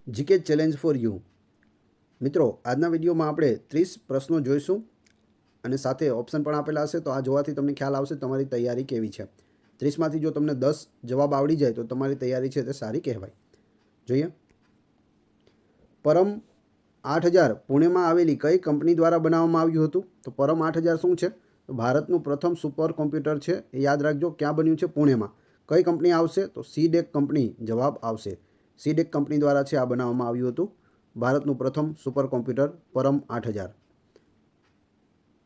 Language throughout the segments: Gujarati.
GK challenge for you. મિત્રો, આજના વિડીયોમાં આપણે 30 પ્રશ્નો જોઈશું અને સાથે ઓપ્શન પણ આપેલા હશે. તો આ જોવાથી તમને ખ્યાલ આવશે તમારી તૈયારી કેવી છે. 30માંથી જો તમને 10 જવાબ આવડી જાય તો તમારી તૈયારી છે તે સારી કહેવાય. જોઈએ. પરમ 8000 પુણેમાં આવેલી કઈ કંપની દ્વારા બનાવવામાં આવ્યું હતું? તો પરમ 8000 શું છે? તો ભારતનું પ્રથમ સુપર કોમ્પ્યુટર છે. એ યાદ રાખજો. ક્યાં બન્યું છે? પુણેમાં. કઈ કંપની આવશે? તો સીડેક કંપની જવાબ આવશે. સીડેક કંપની દ્વારા છે આ બનાવવામાં આવ્યું હતું. ભારતનું પ્રથમ સુપર કોમ્પ્યુટર પરમ 8000.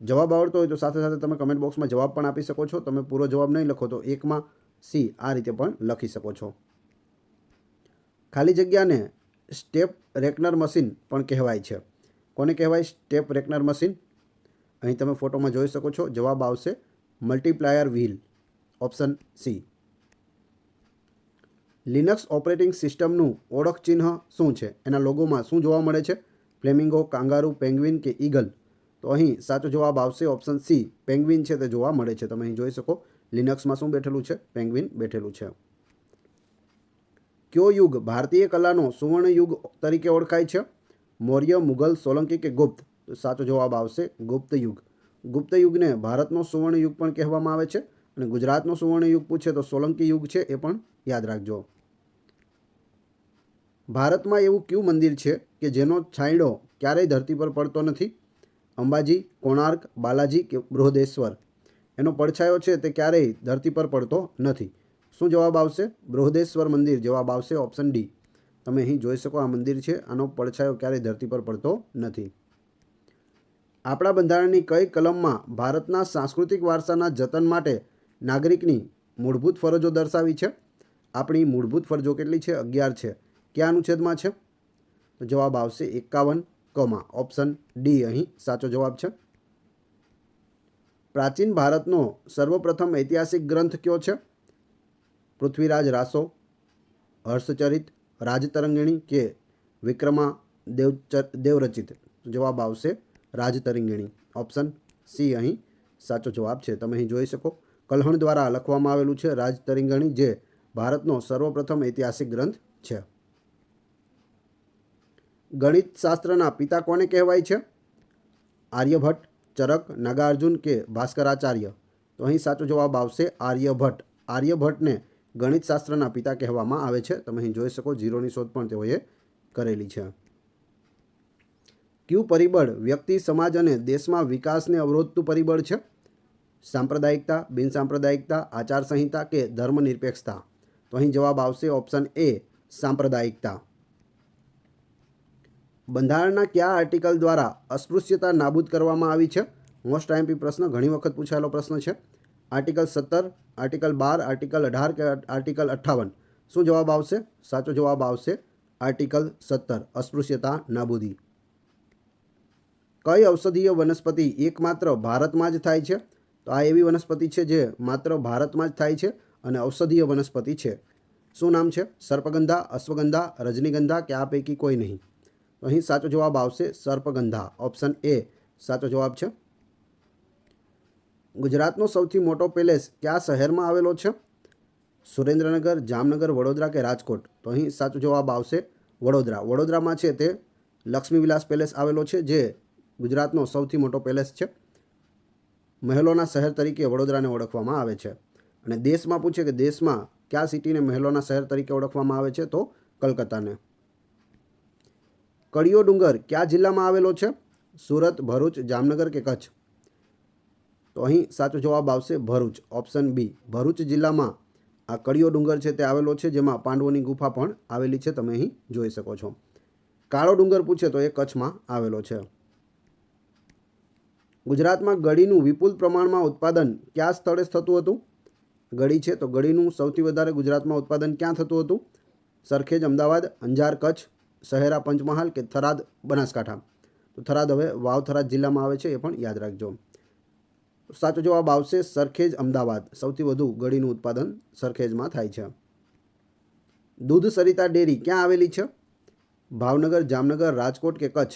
જવાબ આવડતો હોય તો સાથે સાથે તમે કમેન્ટ બોક્સમાં જવાબ પણ આપી શકો છો. તમે પૂરો જવાબ નહીં લખો તો 1માં સી આ રીતે પણ લખી શકો છો. ખાલી જગ્યાને સ્ટેપ રેકનર મશીન પણ કહેવાય છે. કોને કહેવાય સ્ટેપ રેકનર મશીન? અહીં તમે ફોટોમાં જોઈ શકો છો. જવાબ આવશે multiplier wheel, option C. Linux operating સિસ્ટમનું ઓળખ ચિહ્ન શું છે? એના લોગોમાં શું જોવા મળે છે? ફ્લેમિંગો, કાંગારૂ, પેંગ્વિન કે ઈગલ? તો અહીં સાચો જવાબ આવશે ઓપ્શન સી. પેંગ્વિન છે તે જોવા મળે છે. તમે અહીં જોઈ શકો. લિનક્સમાં શું બેઠેલું છે? પેંગ્વિન બેઠેલું છે. કયો યુગ ભારતીય કલાનો સુવર્ણ યુગ તરીકે ઓળખાય છે? મૌર્ય, મુગલ, સોલંકી કે ગુપ્ત? તો સાચો જવાબ આવશે ગુપ્ત યુગ. ગુપ્ત યુગને ભારતનો સુવર્ણ યુગ પણ કહેવામાં આવે છે. અને ગુજરાતનો સુવર્ણ યુગ પૂછે તો સોલંકી યુગ છે, એ પણ યાદ રાખજો. ભારતમાં એવું કયું મંદિર છે કે જેનો છાંયડો ક્યારેય ધરતી પર પડતો નથી? અંબાજી, કોણાર્ક, બાલાજી કે બૃહદેશ્વર? એનો પડછાયો છે તે ક્યારેય ધરતી પર પડતો નથી. શું જવાબ આવશે? બૃહદેશ્વર મંદિર જવાબ આવશે ઓપ્શન ડી. તમે અહીં જોઈ શકો આ મંદિર છે. આનો પડછાયો ક્યારેય ધરતી પર પડતો નથી. આપણા બંધારણની કઈ કલમમાં ભારતના સાંસ્કૃતિક વારસાના જતન માટે નાગરિકની મૂળભૂત ફરજો દર્શાવી છે? આપણી મૂળભૂત ફરજો કેટલી છે? 11 છે. કયા અનુચ્છેદમાં છે? તો જવાબ આવશે 51 ઓપ્શન ડી અહીં સાચો જવાબ છે. પ્રાચીન ભારતનો સર્વપ્રથમ ઐતિહાસિક ગ્રંથ કયો છે? પૃથ્વીરાજ રાસો, હર્ષચરિત, રાજતરંગિણી કે વિક્રમા દેવરચિત? જવાબ આવશે રાજતરંગિણી, ઓપ્શન સી અહીં સાચો જવાબ છે. તમે અહીં જોઈ શકો. કલ્હણ દ્વારા લખવામાં આવેલું છે રાજતરંગિણી, જે ભારતનો સર્વપ્રથમ ઐતિહાસિક ગ્રંથ છે. ગણિત શાસ્ત્રના પિતા કોને કહેવાય છે? આર્યભટ્ટ, ચરક, નાગાર્જુન કે ભાસ્કરાચાર્ય? તો અહીં સાચો જવાબ આવશે આર્યભટ્ટ. આર્યભટ્ટને ગણિત શાસ્ત્રના પિતા કહેવામાં આવે છે. તમે અહીં જોઈ શકો. ઝીરોની શોધ પણ તેઓએ કરેલી છે. કયું પરિબળ વ્યક્તિ, સમાજ અને દેશમાં વિકાસને અવરોધતું પરિબળ છે? સાંપ્રદાયિકતા, બિનસાંપ્રદાયિકતા, આચારસંહિતા કે ધર્મનિરપેક્ષતા? તો અહીં જવાબ આવશે ઓપ્શન એ સાંપ્રદાયિકતા. બંધારણના કયા આર્ટિકલ દ્વારા અસ્પૃશ્યતા નાબૂદ કરવામાં આવી છે? મોસ્ટ આઈએમપી પ્રશ્ન, ઘણી વખત પૂછાયેલો પ્રશ્ન છે. આર્ટિકલ 17, આર્ટિકલ 12, આર્ટિકલ 18 કે આર્ટિકલ 58? શું જવાબ આવશે? સાચો જવાબ આવશે આર્ટિકલ 17, અસ્પૃશ્યતા નાબૂદી. કઈ ઔષધીય વનસ્પતિ એકમાત્ર ભારતમાં જ થાય છે? તો આ એવી વનસ્પતિ છે જે માત્ર ભારતમાં જ થાય છે અને ઔષધીય વનસ્પતિ છે. શું નામ છે? સર્પગંધા, અશ્વગંધા, રજનીગંધા કે આ પૈકી કોઈ નહીં? તો અહીં સાચો જવાબ આવશે સર્પગંધા, ઓપ્શન એ સાચો જવાબ છે. ગુજરાતનો સૌથી મોટો પેલેસ કયા શહેરમાં આવેલો છે? સુરેન્દ્રનગર, જામનગર, વડોદરા કે રાજકોટ? તો અહીં સાચો જવાબ આવશે વડોદરા. વડોદરામાં છે તે લક્ષ્મીવિલાસ પેલેસ આવેલો છે, જે ગુજરાતનો સૌથી મોટો પેલેસ છે. મહેલોના શહેર તરીકે વડોદરાને ઓળખવામાં આવે છે. અને દેશમાં પૂછે કે દેશમાં કયા સિટીને મહેલોના શહેર તરીકે ઓળખવામાં આવે છે? તો કલકત્તાને. કળિયો ડુંગર કયા જિલ્લામાં આવેલો છે? સુરત, ભરૂચ, જામનગર કે કચ્છ? તો અહીં સાચો જવાબ આવશે ભરૂચ, ઓપ્શન બી. ભરૂચ જિલ્લામાં આ કળિયો ડુંગર છે તે આવેલો છે, જેમાં પાંડવોની ગુફા પણ આવેલી છે. તમે અહીં જોઈ શકો છો. કાળો ડુંગર પૂછે તો એ કચ્છમાં આવેલો છે. ગુજરાતમાં ગળીનું વિપુલ પ્રમાણમાં ઉત્પાદન કયા સ્થળે થતું હતું? ગળી છે તો ગળીનું સૌથી વધારે ગુજરાતમાં ઉત્પાદન ક્યાં થતું હતું? સરખેજ અમદાવાદ, અંજાર કચ્છ, શહેરા પંચમહાલ કે થરાદ બનાસકાંઠા? તો થરાદ હવે વાવ થરાદ જિલ્લામાં આવે છે, એ પણ યાદ રાખજો. સાચો જવાબ આવશે સરખેજ અમદાવાદ. સૌથી વધુ ગળીનું ઉત્પાદન સરખેજમાં થાય છે. દૂધ સરિતા ડેરી ક્યાં આવેલી છે? ભાવનગર, જામનગર, રાજકોટ કે કચ્છ?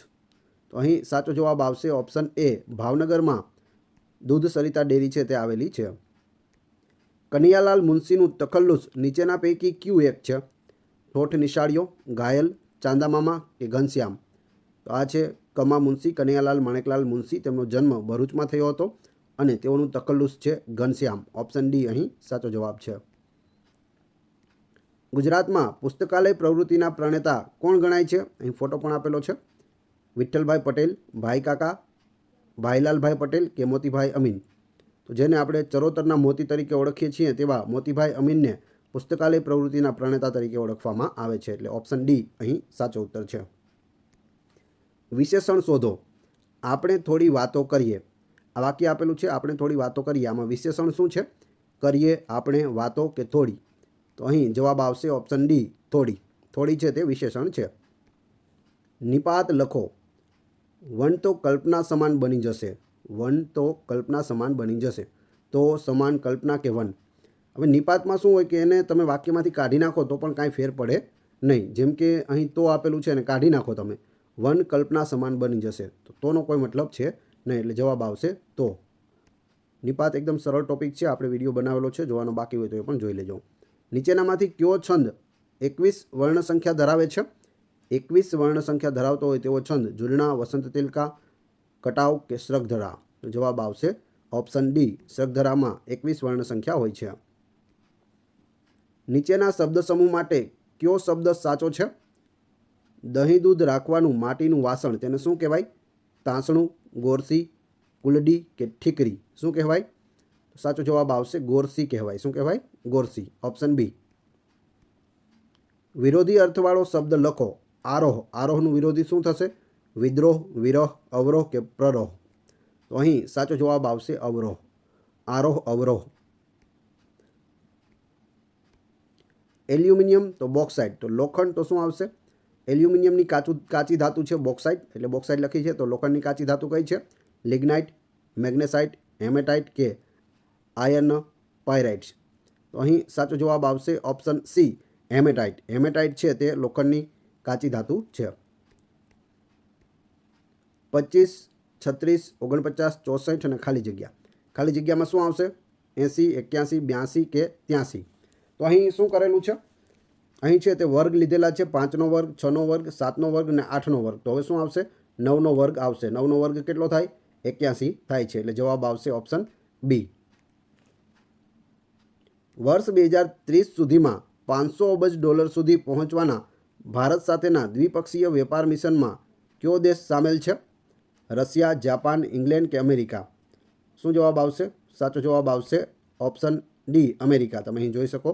તો અહીં સાચો જવાબ આવશે ઓપ્શન એ ભાવનગરમાં દૂધ સરિતા ડેરી છે તે આવેલી છે. કનૈયાલાલ મુનશીનું તખલ્લુસ નીચેના પૈકી કયું એક છે? ઠોઠ નિશાળીઓ, ઘાયલ, ચાંદામામા કે ઘનશ્યામ? તો આ છે કમા મુનશી, કનૈયાલાલ માણેકલાલ મુનશી. તેમનો જન્મ ભરૂચમાં થયો હતો અને તેઓનું તકલ્લુસ છે ઘનશ્યામ. ઓપ્શન ડી અહીં સાચો જવાબ છે. ગુજરાતમાં પુસ્તકાલય પ્રવૃત્તિના પ્રણેતા કોણ ગણાય છે? અહીં ફોટો પણ આપેલો છે. વિઠ્ઠલભાઈ પટેલ, ભાઈ કાકા, ભાઈલાલભાઈ પટેલ કે મોતીભાઈ અમીન? તો જેને આપણે ચરોતરના મોતી તરીકે ઓળખીએ છીએ તેવા મોતીભાઈ અમીનને પુસ્તકાલય પ્રવૃત્તિના પ્રણેતા તરીકે ઓળખવામાં આવે છે. એટલે ઓપ્શન ડી અહીં સાચો ઉત્તર છે. વિશેષણ શોધો. આપણે થોડી વાતો કરીએ. આ વાક્ય આપેલું છે, આપણે થોડી વાતો કરીએ. આમાં વિશેષણ શું છે? કરીએ, આપણે, વાતો કે થોડી? તો અહીં જવાબ આવશે ઓપ્શન ડી થોડી. થોડી છે તે વિશેષણ છે. નિપાત લખો. વન તો કલ્પના સમાન બની જશે. વન તો કલ્પના સમાન બની જશે. તો સમાન કલ્પના કે વન? હવે નિપાતમાં શું હોય કે એને તમે વાક્યમાંથી કાઢી નાખો તો પણ કાંઈ ફેર પડે નહીં. જેમ કે અહીં તો આપેલું છે અને કાઢી નાખો તમે, વન કલ્પના સમાન બની જશે, તો તોનો કોઈ મતલબ છે નહીં. એટલે જવાબ આવશે તો. નિપાત એકદમ સરળ ટોપિક છે, આપણે વિડીયો બનાવેલો છે, જોવાનો બાકી હોય તો એ પણ જોઈ લેજો. નીચેનામાંથી કયો છંદ 21 વર્ણ સંખ્યા ધરાવે છે? 21 વર્ણ સંખ્યા ધરાવતો હોય તેવો છંદ ઝૂલણા, વસંત તિલકા, કટાવ કે શ્રગધરા? તો જવાબ આવશે ઓપ્શન ડી, શ્રગધરામાં 21 વર્ણ સંખ્યા હોય છે. નીચેના શબ્દ સમૂહ માટે કયો શબ્દ સાચો છે? દહીં દૂધ રાખવાનું માટીનું વાસણ તેને શું કહેવાય? તાંસણું, ગોરસી, કુલડી કે ઠીકરી? શું કહેવાય? સાચો જવાબ આવશે ગોરસી કહેવાય. શું કહેવાય? ગોરસી. Option B. વિરોધી અર્થવાળો શબ્દ લખો. આરોહ. આરોહનું વિરોધી શું થશે? વિદ્રોહ, વિરહ, અવરોહ કે પ્રરોહ? તો અહીં સાચો જવાબ આવશે અવરોહ. આરોહ, અવરોહ. એલ્યુમિનિયમ તો બોક્સાઇટ. તો લોખંડ તો શું આવશે? એલ્યુમિનિયમની કાચી ધાતુ છે બોક્સાઇટ, એટલે બોક્સાઇટ લખી છે. તો લોખંડની કાચી ધાતુ કઈ છે? લિગ્નાઇટ, મેગ્નેસાઇટ, હેમેટાઇટ કે આયર્ન પાયરાઇટ્સ? તો અહીં સાચો જવાબ આવશે ઓપ્શન સી, હેમેટાઇટ. હેમેટાઇટ છે તે લોખંડની કાચી ધાતુ છે. 25, 36, 49, 64 અને ખાલી જગ્યા. ખાલી જગ્યામાં શું આવશે? 80, 81, 82 કે 83? તો અહીં શું કરેલું છે? અહીં છે તે વર્ગ લીધેલા છે. 5નો વર્ગ, 6નો વર્ગ, 7નો વર્ગ અને 8નો વર્ગ. તો હવે શું આવશે? 9નો વર્ગ આવશે. 9નો વર્ગ કેટલો થાય? 81 થાય છે. એટલે જવાબ આવશે ઓપ્શન બી. વર્ષ 2030 સુધીમાં $500 અબજ સુધી પહોંચવાના ભારત સાથેના દ્વિપક્ષીય વેપાર મિશનમાં કયો દેશ સામેલ છે? રશિયા, જાપાન, ઇંગ્લેન્ડ કે અમેરિકા? શું જવાબ આવશે? સાચો જવાબ આવશે ઓપ્શન ડી, અમેરિકા. તમે અહીં જોઈ શકો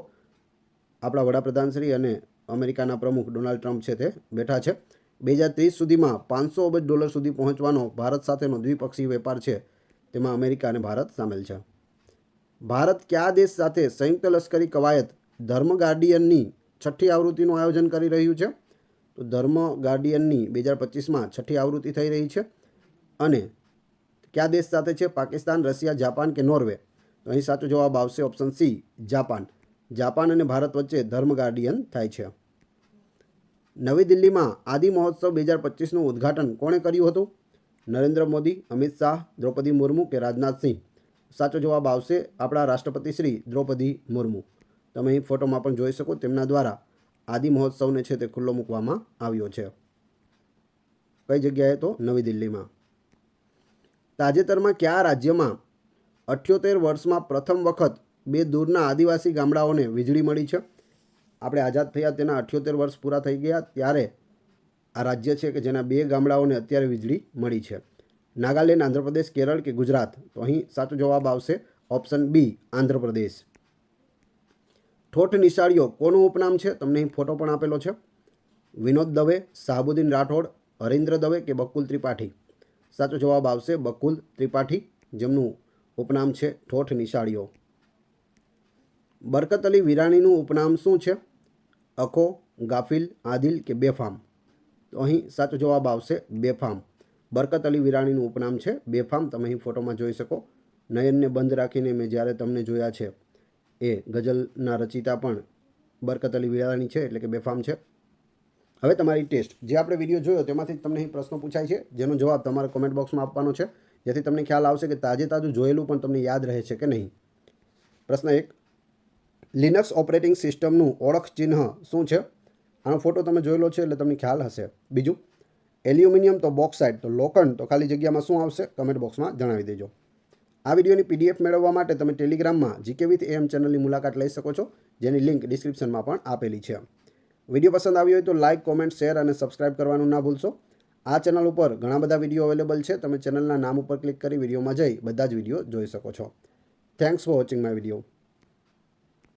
આપણા વડાપ્રધાન શ્રી અને અમેરિકાના પ્રમુખ ડોનાલ્ડ ટ્રમ્પ છે તે બેઠા છે. 2030 સુધીમાં $500 અબજ સુધી પહોંચવાનો ભારત સાથેનો દ્વિપક્ષીય વેપાર છે, તેમાં અમેરિકા અને ભારત સામેલ છે. ભારત કયા દેશ સાથે સંયુક્ત લશ્કરી કવાયત ધર્મ ગાર્ડિયનની 6ઠ્ઠી આવૃત્તિનું આયોજન કરી રહ્યું છે? તો ધર્મ ગાર્ડિયનની 2025માં 6ઠ્ઠી આવૃત્તિ થઈ રહી છે. અને કયા દેશ સાથે છે? પાકિસ્તાન, રશિયા, જાપાન કે નોર્વે? તો અહીં સાચો જવાબ આવશે ઓપ્શન સી, જાપાન. જાપાન અને ભારત વચ્ચે ધર્મ ગાર્ડિયન થાય છે. નવી દિલ્હીમાં આદિ મહોત્સવ 2025નું ઉદ્ઘાટન કોણે કર્યું હતું? નરેન્દ્ર મોદી, અમિત શાહ, દ્રૌપદી મુર્મુ કે રાજનાથસિંહ? સાચો જવાબ આવશે આપણા રાષ્ટ્રપતિ શ્રી દ્રૌપદી મુર્મુ. તમે અહીં ફોટોમાં પણ જોઈ શકો, તેમના દ્વારા આદિ મહોત્સવને છે તે ખુલ્લો મૂકવામાં આવ્યો છે. કઈ જગ્યાએ? તો નવી દિલ્હીમાં. તાજેતરમાં કયા રાજ્યમાં 78 વર્ષમાં પ્રથમ વખત 2 દૂરના આદિવાસી ગામડાઓને વીજળી મળી છે? આપણે આઝાદ થયા તેના 78 વર્ષ પૂરા થઈ ગયા ત્યારે આ રાજ્ય છે કે જેના 2 ગામડાઓને અત્યારે વીજળી મળી છે. નાગાલેન્ડ, આંધ્રપ્રદેશ, કેરળ કે ગુજરાત? તો અહીં સાચો જવાબ આવશે ઓપ્શન બી, આંધ્રપ્રદેશ. ઠોઠ નિશાળીઓ કોનું ઉપનામ છે? તમને અહીં ફોટો પણ આપેલો છે. વિનોદ દવે, શાહબુદ્દીન રાઠોડ, હરીન્દ્ર દવે કે બકુલ ત્રિપાઠી? સાચો જવાબ આવશે બકુલ ત્રિપાઠી, જેમનું ઉપનામ છે ઠોઠ નિશાળીઓ. બરકત અલી વિરાણીનું ઉપનામ શું છે? અખો, ગાફિલ, આદિલ કે બેફામ? તો અહીં સાચો જવાબ આવશે બેફામ. બરકત અલી વિરાણીનું ઉપનામ છે બેફામ. તમે અહીં ફોટોમાં જોઈ શકો. નયનને બંધ રાખીને મેં જ્યારે તમને જોયા છે એ ગઝલના રચિતા પણ બરકત અલી વિરાણી છે, એટલે કે બેફામ છે. હવે તમારી ટેસ્ટ, જે આપણે વિડીયો જોયો તેમાંથી તમને અહીં પ્રશ્નો પૂછાય છે, જેનો જવાબ તમારે કોમેન્ટ બોક્સમાં આપવાનો છે, જેથી તમને ખ્યાલ આવશે કે તાજેતાજું જોયેલું પણ તમને યાદ રહે છે કે નહીં. પ્રશ્ન 1, લિનક્સ ઓપરેટિંગ સિસ્ટમનું ઓળખ ચિહ્ન શું છે? આનો ફોટો તમે જોયેલો છે એટલે તમને ખ્યાલ હશે. બીજું એલ્યુમિનિયમ તો બોક્સાઇટ તો લોખંડ તો ખાલી જગ્યામાં શું આવશે કમેન્ટ બોક્સમાં જણાવી દેજો. આ વિડીયોની PDF મેળવવા માટે તમે ટેલિગ્રામમાં GK with AM ચેનલની મુલાકાત લઈ શકો છો, જેની લિંક ડિસ્ક્રિપ્શનમાં પણ આપેલી છે. વિડીયો પસંદ આવ્યો હોય તો લાઇક, કોમેન્ટ, શેર અને સબસ્ક્રાઇબ કરવાનું ના ભૂલશો. આ ચેનલ ઉપર ઘણા બધા વિડીયો અવેલેબલ છે. તમે ચેનલના નામ ઉપર ક્લિક કરી વિડીયોમાં જઈ બધા જ વિડીયો જોઈ શકો છો. Thanks for watching my video.